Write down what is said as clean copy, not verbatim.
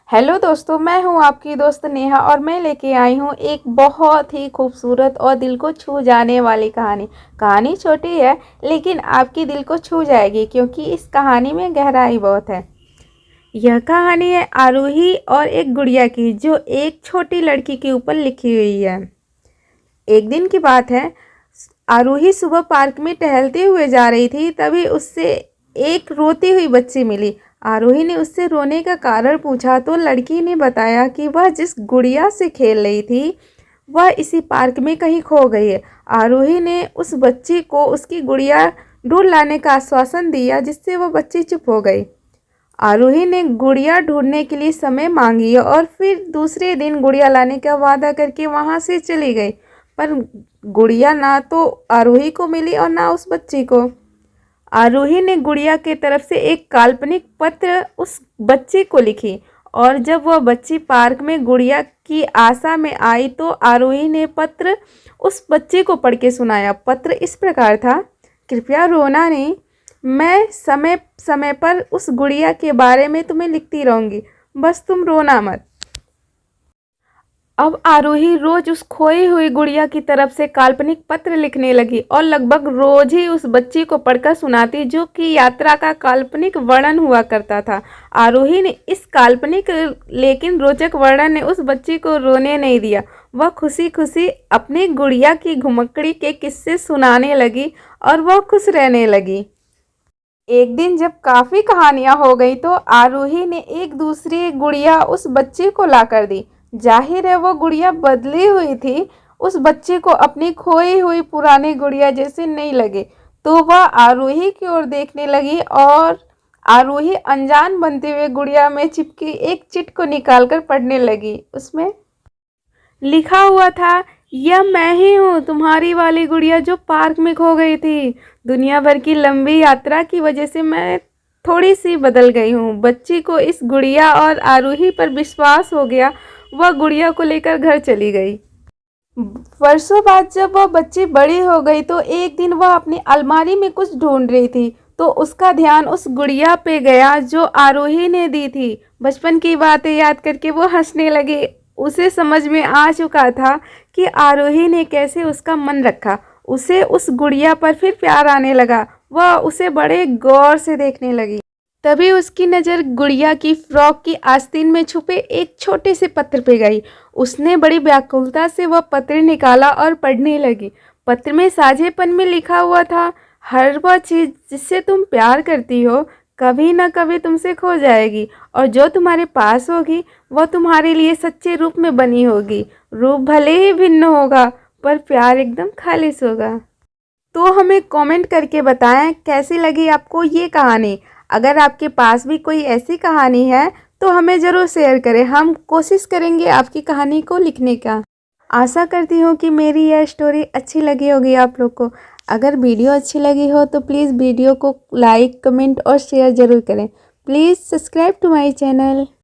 Hello दोस्तों, मैं हूं आपकी दोस्त नेहा और मैं लेके आई हूं एक बहुत ही खूबसूरत और दिल को छू जाने वाली कहानी। कहानी छोटी है लेकिन आपकी दिल को छू जाएगी क्योंकि इस कहानी में गहराई बहुत है। यह कहानी है आरूही और एक गुड़िया की जो एक छोटी लड़की के ऊपर लिखी हुई है। एक दिन की बात है, आरूही सुबह पार्क में टहलते हुए जा रही थी, तभी उससे एक रोती हुई बच्ची मिली। आरूही ने उससे रोने का कारण पूछा तो लड़की ने बताया कि वह जिस गुड़िया से खेल रही थी वह इसी पार्क में कहीं खो गई है। आरूही ने उस बच्ची को उसकी गुड़िया ढूंढ लाने का आश्वासन दिया, जिससे वह बच्ची चुप हो गई। आरूही ने गुड़िया ढूंढने के लिए समय मांगी और फिर दूसरे दिन गुड़िया लाने का वादा करके वहां से चली गई। पर गुड़िया ना तो आरूही को मिली और ना उस बच्ची को। आरूही ने गुड़िया के तरफ से एक काल्पनिक पत्र उस बच्ची को लिखी और जब वह बच्ची पार्क में गुड़िया की आशा में आई तो आरूही ने पत्र उस बच्ची को पढ़ के सुनाया। पत्र इस प्रकार था, कृपया रोना नहीं, मैं समय समय पर उस गुड़िया के बारे में तुम्हें लिखती रहूँगी, बस तुम रोना मत। अब आरूही रोज उस खोई हुई गुड़िया की तरफ से काल्पनिक पत्र लिखने लगी और लगभग रोज ही उस बच्ची को पढ़कर सुनाती, जो कि यात्रा का काल्पनिक वर्णन हुआ करता था। आरूही ने इस काल्पनिक लेकिन रोचक वर्णन ने उस बच्ची को रोने नहीं दिया। वह खुशी खुशी अपनी गुड़िया की घुमक्कड़ी के किस्से सुनाने लगी और वह खुश रहने लगी। एक दिन जब काफी कहानियां हो गई तो आरूही ने एक दूसरी गुड़िया उस बच्चे को लाकर दी। जाहिर है वो गुड़िया बदली हुई थी, उस बच्चे को अपनी खोई हुई पुरानी गुड़िया जैसे नहीं लगे, तो वह आरूही की ओर देखने लगी और आरूही अनजान बनते हुए गुड़िया में चिपकी एक चिट को निकालकर पढ़ने लगी। उसमें लिखा हुआ था, यह मैं ही हूँ, तुम्हारी वाली गुड़िया जो पार्क में खो गई थी। दुनिया भर की लंबी यात्रा की वजह से मैं थोड़ी सी बदल गई हूँ। बच्ची को इस गुड़िया और आरूही पर विश्वास हो गया। वह गुड़िया को लेकर घर चली गई। वर्षों बाद जब वह बच्ची बड़ी हो गई तो एक दिन वह अपनी अलमारी में कुछ ढूंढ रही थी तो उसका ध्यान उस गुड़िया पे गया जो आरोही ने दी थी। बचपन की बातें याद करके वो हंसने लगी। उसे समझ में आ चुका था कि आरोही ने कैसे उसका मन रखा। उसे उस गुड़िया पर फिर प्यार आने लगा। वह उसे बड़े गौर से देखने लगी। तभी उसकी नज़र गुड़िया की फ्रॉक की आस्तीन में छुपे एक छोटे से पत्र पे गई। उसने बड़ी व्याकुलता से वह पत्र निकाला और पढ़ने लगी। पत्र में साझेपन में लिखा हुआ था, हर वह चीज़ जिससे तुम प्यार करती हो कभी न कभी तुमसे खो जाएगी और जो तुम्हारे पास होगी वह तुम्हारे लिए सच्चे रूप में बनी होगी। रूप भले ही भिन्न होगा पर प्यार एकदम खालिस होगा। तो हमें कमेंट करके बताएं कैसी लगी आपको ये कहानी। अगर आपके पास भी कोई ऐसी कहानी है तो हमें ज़रूर शेयर करें। हम कोशिश करेंगे आपकी कहानी को लिखने का। आशा करती हूँ कि मेरी यह स्टोरी अच्छी लगी होगी आप लोग को। अगर वीडियो अच्छी लगी हो तो प्लीज़ वीडियो को लाइक, कमेंट और शेयर ज़रूर करें। Please subscribe to my channel.